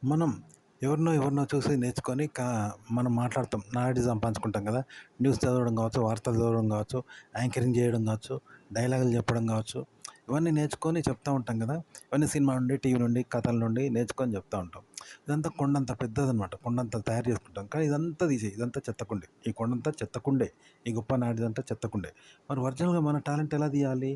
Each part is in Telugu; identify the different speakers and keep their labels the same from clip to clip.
Speaker 1: మనం ఎవరినో చూసి నేర్చుకొని మనం మాట్లాడతాం. నాలెడ్జ్ సంపాదించుకుంటాం కదా! న్యూస్ చదవడం కావచ్చు, వార్తలు చదవడం కావచ్చు, యాంకరింగ్ చేయడం కావచ్చు, డైలాగులు చెప్పడం కావచ్చు, ఇవన్నీ నేర్చుకొని చెప్తా ఉంటాం కదా! ఇవన్నీ సినిమా నుండి, టీవీ నుండి, కథల నుండి నేర్చుకొని చెప్తా ఉంటాం. ఇదంతా కొండంత పెద్దదనమాట. కొండంత తయారు చేసుకుంటాం. కానీ ఇదంతా తీసేయి. ఇదంతా చెత్తకుండే. ఈ కొండంతా చెత్తకుండే. ఈ గొప్ప నాలెడ్జ్ అంతా చెత్తకుండే. మరి ఒరిజినల్‌గా మన టాలెంట్ ఎలా తీయాలి?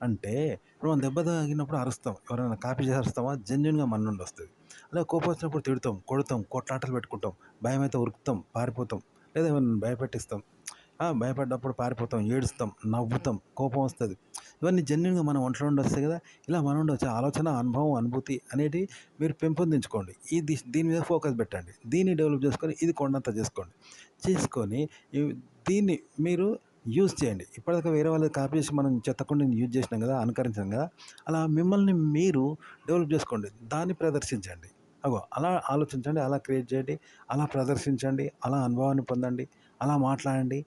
Speaker 1: అంటే ఇప్పుడు మనం దెబ్బ తాకినప్పుడు అరుస్తాం. ఎవరైనా కాపీ చేసి అరుస్తామా? జెన్యూన్‌గా మన నుండి వస్తది. అదే కోపం వచ్చినప్పుడు తిడతాం, కొడతాం, కొట్లాటలు పెట్టుకుంటాం. భయమైతే ఉరుకుతాం, పారిపోతాం. లేదా ఎవరినైనా భయపెట్టిస్తాం. భయపడ్డప్పుడు పారిపోతాం, ఏడుస్తాం, నవ్వుతాం, కోపం వస్తది. ఇవన్నీ జెన్యూన్‌గా మన ఒంట్లో నుండి వస్తాయి కదా! ఇలా మన నుండి వచ్చే ఆలోచన, అనుభవం, అనుభూతి అనేటివి మీరు పెంపొందించుకోండి. దీని మీద ఫోకస్ పెట్టండి. దీన్ని డెవలప్ చేసుకొని ఇది కొండంత చేసుకోండి. చేసుకొని ఇవ్ దీన్ని మీరు యూజ్ చేయండి. ఇప్పటిదాకా వేరే వాళ్ళది కాపీ చేసి మనం చెత్తకుండీని యూజ్ చేసినాం కదా! అనుకరించాం కదా! అలా మిమ్మల్ని మీరు డెవలప్ చేసుకోండి. దాన్ని ప్రదర్శించండి. అలా ఆలోచించండి, అలా క్రియేట్ చేయండి, అలా ప్రదర్శించండి, అలా అనుభవాన్ని పొందండి, అలా మాట్లాడండి,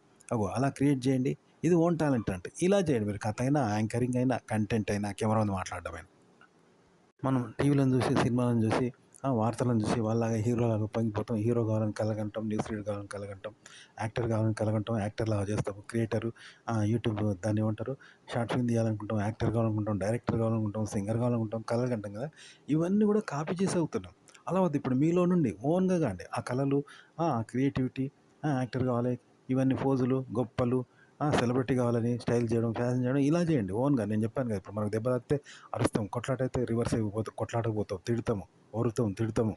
Speaker 1: అలా క్రియేట్ చేయండి. ఇది ఓన్ టాలెంట్ అంటే. ఇలా చేయండి మీరు కథ అయినా, యాంకరింగ్ అయినా, కంటెంట్ అయినా, కెమెరా ముందు మాట్లాడడమైనా. మనం టీవీలను చూసి, సినిమాలను చూసి, వార్తలను చూసి వాళ్ళలాగా హీరోలాగా పొంగిపోతాం. హీరో కావాలని కలగంటాం, న్యూస్ రీడర్ కావాలని కలగంటాం, యాక్టర్ కావాలని కలగంటాం, యాక్టర్‌లాగా చేస్తాం. క్రియేటరు యూట్యూబ్ దాన్ని ఏమంటారు? షార్ట్ ఫిల్మ్ తీయాలనుకుంటాం, యాక్టర్ కావాలనుకుంటాం, డైరెక్టర్ కావాలనుకుంటాం, సింగర్ కావాలనుకుంటాం, కలలుకంటాం కదా! ఇవన్నీ కూడా కాపీ చేసి అవుతున్నాం. అలా వద్దు. ఇప్పుడు మీలో నుండి ఓన్‌గా కాండి. ఆ కళలు, క్రియేటివిటీ, యాక్టర్ కావాలి, ఇవన్నీ ఫోజులు, గొప్పలు, సెలబ్రిటీ కావాలని స్టైల్ చేయడం, ఫ్యాషన్ చేయడం ఇలా చేయండి ఓన్‌గా. నేను చెప్పాను కదా! ఇప్పుడు మనకు దెబ్బ తాకితే అరుస్తాం. కొట్లాట అయితే రివర్స్ అయిపోతాం. కొట్లాటకు పోతాం. తిడతాము. ఒరుతాం, తిడతాము.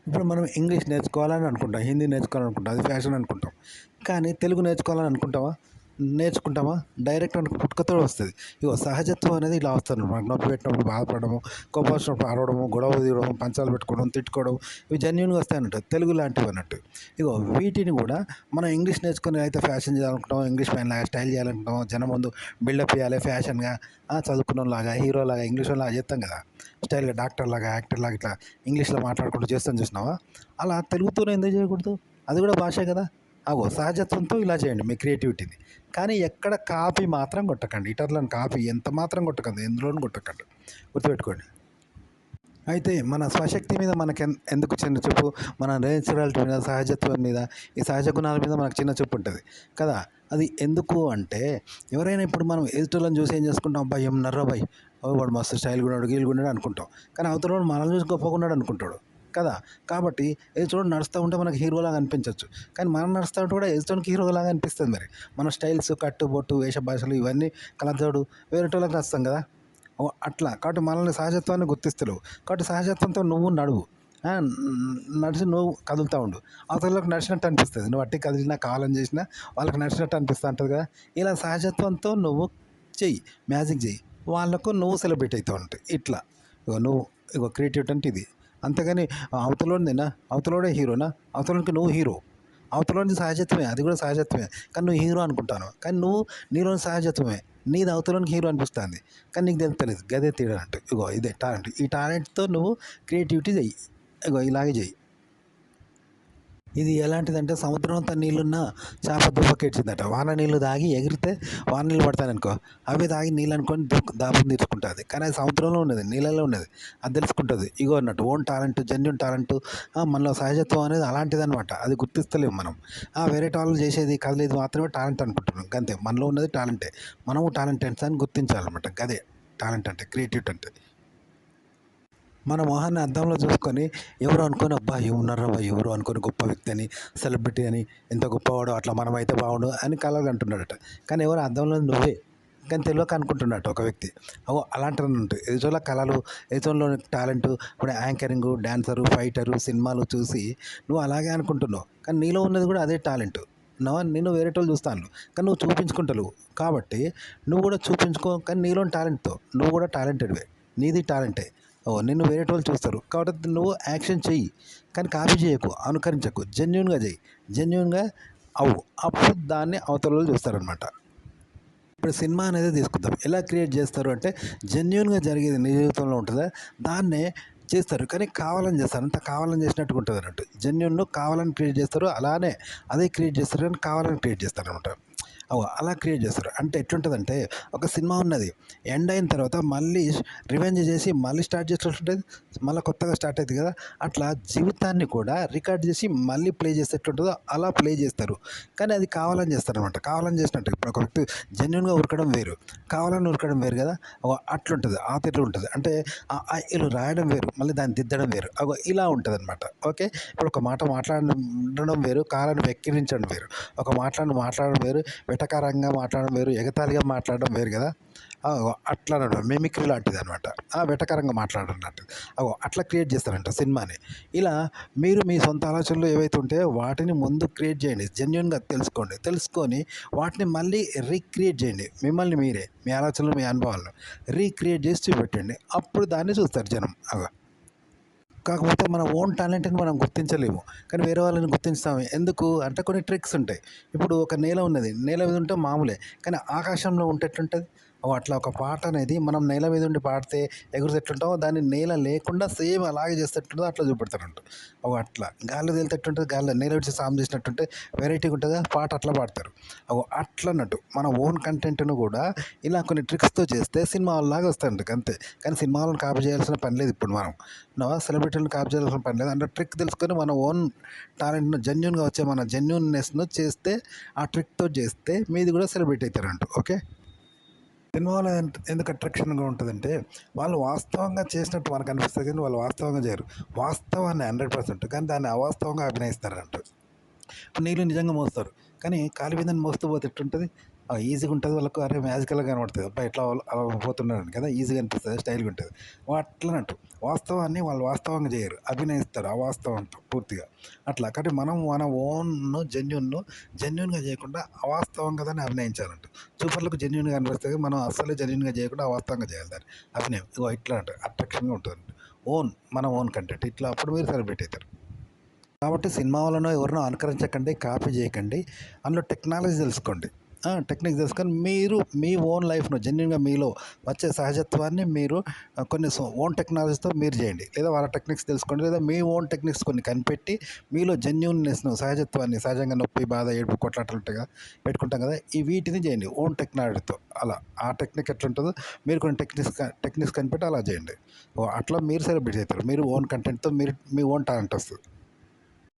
Speaker 1: ఇప్పుడు మనం ఇంగ్లీష్ నేర్చుకోవాలని అనుకుంటాం. హిందీ నేర్చుకోవాలనుకుంటాం. అది ఫ్యాషన్ అనుకుంటాం. కానీ తెలుగు నేర్చుకోవాలని అనుకుంటామా? నేర్చుకుంటామా? డైరెక్ట్ మనకు పుట్టుకతో వస్తది. సహజత్వం అనేది ఇలా వస్తది. మనకు నొప్పి పెట్టినప్పుడు బాధపడము, కోపం వచ్చినప్పుడు అరవడము, గొడవ తీయడం, పంచాలు పెట్టుకోవడం, తిట్టుకోవడం ఇవి జెన్యూన్‌గా వస్తాయన్నట్టు. తెలుగు లాంటివి అన్నట్టు. వీటిని కూడా మనం ఇంగ్లీష్ నేర్చుకొని అయితే ఫ్యాషన్ చేయాలనుకుంటాం, ఇంగ్లీష్ మ్యాన్‌లాగా స్టైల్ చేయాలనుకుంటాం, జనం ముందు బిల్డప్ ఇయ్యాలి ఫ్యాషన్‌గా, చదువుకున్నోళ్ళలాగా, హీరోలాగా, ఇంగ్లీషోళ్ళలాగా చేత్తాం కదా! స్టైల్‌గా డాక్టర్‌లాగా, యాక్టర్‌లాగా ఇట్లా ఇంగ్లీష్‌లో మాట్లాడుకుంటూ చేస్తాం చూసినావా? అలా తెలుగుతోనే ఎందుకు చేయకూడదు? అది కూడా భాషే కదా! సహజత్వంతో ఇలా చేయండి మీ క్రియేటివిటీని. కానీ ఎక్కడ కాపీ మాత్రం కొట్టకండి. ఇతరులను కాపీ ఎంత మాత్రం కొట్టకండి. ఎందులోనూ కొట్టకండి. గుర్తుపెట్టుకోండి. అయితే మన స్వశక్తి మీద ఎందుకు చిన్న చూపు? మన నేచురాలిటీ మీద, సహజత్వం మీద, ఈ సహజ గుణాల మీద మనకు చిన్న చూపు ఉంటది కదా! అది ఎందుకు అంటే ఎవరైనా ఇప్పుడు మనం ఎదుటోళ్ళని చూసి ఏం చేసుకుంటాం? అబ్బా! ఏమున్నార్రా బయ్! వాడు మస్తు స్టైల్‌గా ఉన్నాడు, గీల్‌గా ఉన్నాడు అనుకుంటాం. కానీ అవతలోడు మనల్ని చూసి గొప్పగా ఉన్నాడు అనుకుంటాడు కదా! కాబట్టి ఎదుటోడు నడుస్తా ఉంటే మనకు హీరోలాగా అనిపించొచ్చు. కానీ మనం నడుస్తా ఉంటే కూడా ఎదుటోనికి హీరోలాగా అనిపిస్తది మరి. మన స్టైల్స్, కట్టు, బొట్టు, వేష భాషలు ఇవన్నీ కళ్ళజోడు వేరేటోళ్ళకి నచ్చుతాం కదా! అట్లా. కాబట్టి మనల్ని సహజత్వాన్ని గుర్తిస్తలేవు. కాబట్టి సహజత్వంతో నువ్వు నడువు. ఆ! నడిచి నువ్వు కదులుతా ఉండు. అవతలోళ్ళకి నడిచినట్టు అనిపిస్తది. నువ్వు అట్టే కదిలినా, కావాలని చేసినా వాళ్ళకి నడిచినట్టు అనిపిస్తా ఉంటది కదా! ఇలా సహజత్వంతో నువ్వు చెయ్యి. మ్యాజిక్ చెయ్యి. వాళ్ళకు నువ్వు సెలబ్రేట్ అయితావు అన్నట్టు. ఇట్లా. నువ్వు క్రియేటివిటీ అంటే ఇది. అంతేగాని అవతలోనిదేనా? అవతలోడే హీరోనా? అవతలోనికి నువ్వు హీరో. అవతలోనిది సహజత్వమే. అది కూడా సహజత్వమే. కానీ నువ్వు హీరో అనుకుంటాన్నావు. కానీ నీలోని సహజత్వమే. నీది అవతలోనికి హీరో అనిపిస్తుంది. కానీ నీకు తెలుస్తలేదు. గదే తేడా అంటే. ఇదే టాలెంట్. ఈ టాలెంట్‌తో నువ్వు క్రియేటివిటీ చెయ్యి. ఇలాగే చెయ్యి. ఇది ఎలాంటిదంటే సముద్రం అంతా నీళ్ళున్నా చేప దువ్వకెట్టిందట. వాన నీళ్ళు తాగి ఎగిరితే వాన నీళ్ళు పడతాయనుకో, అవి తాగి నీళ్ళు అనుకొని దాహం తీర్చుకుంటుంది. కానీ అది సముద్రంలో ఉన్నది, నీళ్ళలో ఉన్నది. అది తెలుసుకుంటుంది. అన్నట్టు ఓన్ టాలెంట్, జెన్యూన్ టాలెంట్, మనలో సహజత్వం అనేది అలాంటిదనమాట. అది గుర్తిస్తలేము మనం. వేరే వాళ్ళు చేసేది కదిలేది మాత్రమే టాలెంట్ అనుకుంటున్నాం. అంతే. మనలో ఉన్నది టాలెంటే. మనము టాలెంటెడ్స్ అని గుర్తించాలన్నమాట. గదే టాలెంట్ అంటే, క్రియేటివిటీ అంటే. మన మొహాన్ని అద్దంలో చూసుకొని ఎవరు అనుకోని అబ్బా! ఏమున్నారా అబ్బా! ఎవరు అనుకోని గొప్ప వ్యక్తి అని, సెలబ్రిటీ అని, ఎంత గొప్పవాడో అట్లా మనమైతే బాగుండు అని కలలు అంటున్నాడట. కానీ ఎవరు అద్దంలో నువ్వే. కానీ తెలవక అనుకుంటున్నట్టు ఒక వ్యక్తి. అలాంటివి ఉంటాయి. ఎదుటోళ్ళ కళలు, ఎదుటోళ్ళలోని టాలెంట్, ఇప్పుడు యాంకరింగు, డాన్సరు, ఫైటరు, సినిమాలు చూసి నువ్వు అలాగే అనుకుంటున్నావు. కానీ నీలో ఉన్నది కూడా అదే టాలెంట్. నిన్ను వేరేటోళ్ళు చూస్తాండ్రు. కానీ నువ్వు చూపించుకుంటలేవు. కాబట్టి నువ్వు కూడా చూపించుకో, కానీ నీలోని టాలెంట్‌తో. నువ్వు కూడా టాలెంటెడ్‌వే. నీది టాలెంటే. నిన్ను వేరేటోళ్ళు చూస్తారు. కాబట్టి నువ్వు యాక్షన్ చెయ్యి. కానీ కాపీ చేయకు, అనుకరించకు. జెన్యూన్‌గా చెయ్యి. జెన్యూన్‌గా అవ్వు. అప్పుడు దాన్ని అవతలోళ్ళు చూస్తారనమాట. ఇప్పుడు సినిమా అనేది తీసుకుందాం. ఎలా క్రియేట్ చేస్తారు అంటే జెన్యూన్‌గా జరిగేది నీ జీవితంలో ఉంటదా, దాన్నే చేస్తారు. కానీ కావాలని చేస్తారు. అంతా కావాలని చేసినట్టుగా ఉంటదన్నట్టు. జెన్యూన్‌ను కావాలని క్రియేట్ చేస్తారు. అలానే అదే క్రియేట్ చేస్తారు కానీ కావాలని క్రియేట్ చేస్తారనమాట. అలా క్రియేట్ చేస్తారు. అంటే ఎట్లుంటదంటే ఒక సినిమా ఉన్నది. ఎండ్ అయిన తర్వాత మళ్ళీ రివెంజ్ చేసి మళ్ళీ స్టార్ట్ చేసినట్టుంటది. మళ్ళా కొత్తగా స్టార్ట్ అయిద్ది కదా! అట్లా జీవితాన్ని కూడా రికార్డ్ చేసి మళ్ళీ ప్లే చేస్తే ఎట్లుంటదో అలా ప్లే చేస్తారు. కానీ అది కావాలని చేస్తారనమాట. కావాలని చేసినట్టు. ఇప్పుడు ఒక వ్యక్తి జెన్యూన్‌గా ఉరకడం వేరు. కావాలని ఉరకడం వేరు కదా! అట్లుంటది. ఆ తీరులో ఉంటది. అంటే ఈళ్ళు రాయడం వేరు. మళ్ళీ దాన్ని దిద్దడం వేరు. ఇలా ఉంటదనమాట. ఓకే. ఇప్పుడు ఒక మాట మాట్లాడడం వేరు. కావాలని వెక్కిరించడం వేరు. ఒక మాట్లాడడం వేరు. వెటకారంగా మాట్లాడడం వేరు. ఎగతాళిగా మాట్లాడడం వేరు కదా! అట్లనమాట. మిమిక్రీ లాంటిదనమాట. వెటకారంగా మాట్లాడడం లాంటిది. అట్లా క్రియేట్ చేస్తారంట సినిమాని. ఇలా మీరు మీ సొంత ఆలోచనలు ఏవైతే ఉంటాయో వాటిని ముందు క్రియేట్ చేయండి. జెన్యూన్‌గా తెలుసుకోండి. తెలుసుకొని వాటిని మళ్ళీ రీక్రియేట్ చేయండి. మిమ్మల్ని మీరే, మీ ఆలోచనలు, మీ అనుభవాలను రీక్రియేట్ చేసి చూపెట్టండి. అప్పుడు దాన్ని చూస్తారు జనం. కాకపోతే మన ఓన్ టాలెంట్‌ని మనం గుర్తించలేము. కానీ వేరే వాళ్ళని గుర్తిస్తాం. ఎందుకు అంటే కొన్ని ట్రిక్స్ ఉంటాయి. ఇప్పుడు ఒక నేల ఉన్నది. నేల మీద ఉంటే మామూలే. కానీ ఆకాశంలో ఉంటే ఎట్లుంటది? అట్లా ఒక పాట అనేది మనం నేల మీద ఉండి పాడితే ఎగురుతే ఎట్లుంటామో దాన్ని నేల లేకుండా సేమ్ అలాగే చేస్తే ఎట్లుంటదో అట్లా చూపెడతారంట. అట్లా గాల్లో తేలితే ఎట్లుంటది? గాల్లో నేల విడిచి సాము చేసినట్టుంటే వెరైటీగా ఉంటదా? పాట అట్లా పాడతారు. అట్లా అన్నట్టు మన ఓన్ కంటెంట్‌ను కూడా ఇలా కొన్ని ట్రిక్స్‌తో చేస్తే సినిమా లాగా వస్తాయంట అంతే. కానీ సినిమా వాళ్ళని కాపీ చేయాల్సిన పని లేదు ఇప్పుడు మనం. సెలబ్రిటీలను కాపీ చేయాల్సిన పని లేదు. అంటే ట్రిక్ తెలుసుకొని మన ఓన్ టాలెంట్‌ను జెన్యూన్‌గా వచ్చే మన జెన్యూన్‌నెస్‌ను చేస్తే ఆ ట్రిక్‌తో చేస్తే మీది కూడా సెలబ్రిటీ అవుతారంట. ఓకే. సినిమాలో ఎందుకు అట్రాక్షన్‌గా ఉంటదంటే, వాళ్ళు వాస్తవంగా చేసినట్టు మనకు అనిపిస్తది కానీ వాళ్ళు వాస్తవంగా చేయరు. వాస్తవాన్ని 100% కానీ దాన్ని అవాస్తవంగా అభినయిస్తారంట. ఇప్పుడు నీళ్ళు నిజంగా మోస్తారు. కానీ కాలి మీదన మోస్తూ పోతే ఎట్టుంటది? ఈజీగా ఉంటది వాళ్ళకు. అరే! మ్యాజికల్‌గా కనపడతది. అబ్బా! ఎట్లా అలా పోతున్నారని కదా! ఈజీగా అనిపిస్తది. స్టైల్‌గా ఉంటది. అట్లనట్టు. వాస్తవాన్ని వాళ్ళు వాస్తవంగా చేయరు. అభినయిస్తారు అవాస్తవంతో పూర్తిగా. అట్లా. కాబట్టి మనం మన ఓన్‌ను జెన్యూన్‌గా చేయకుండా అవాస్తవంగా దాన్ని అభినయించాలంట. చూపర్లకు జెన్యూన్‌గా అనిపిస్తది. మనం అస్సలే జెన్యూన్‌గా చేయకుండా అవాస్తవంగా చేయాలి దాన్ని. అభినయం. ఇట్లా అంట అట్రాక్షన్‌గా ఉంటదంట. మన ఓన్ కంటెంట్. ఇట్లా అప్పుడు మీరు సెలబ్రేట్ అయితారు. కాబట్టి సినిమా వాళ్ళనో ఎవరినో అనుకరించకండి, కాపీ చేయకండి. అందులో టెక్నాలజీ తెలుసుకోండి. టెక్నిక్ తెలుసుకొని మీరు మీ ఓన్ లైఫ్‌ను జెన్యూన్‌గా మీలో వచ్చే సహజత్వాన్ని మీరు కొన్ని ఓన్ టెక్నాలజీతో మీరు చేయండి. లేదా వాళ్ళ టెక్నిక్స్ తెలుసుకోండి. లేదా మీ ఓన్ టెక్నిక్స్ కొన్ని కనిపెట్టి మీలో జెన్యూన్‌నెస్‌ను సహజత్వాన్ని సహజంగా నొప్పి, బాధ, ఏడుపు, కొట్లాటలు ఉంటాయి కదా! పెట్టుకుంటాం కదా! వీటిని చేయండి ఓన్ టెక్నాలజీతో. అలా ఆ టెక్నిక్ ఎట్లుంటదో మీరు కొన్ని టెక్నిక్స్ కనిపెట్టి అలా చేయండి. అట్లా మీరు సెలబ్రేట్ అవుతారు. మీరు ఓన్ కంటెంట్‌తో మీరు మీ ఓన్ టాలెంట్ వస్తది.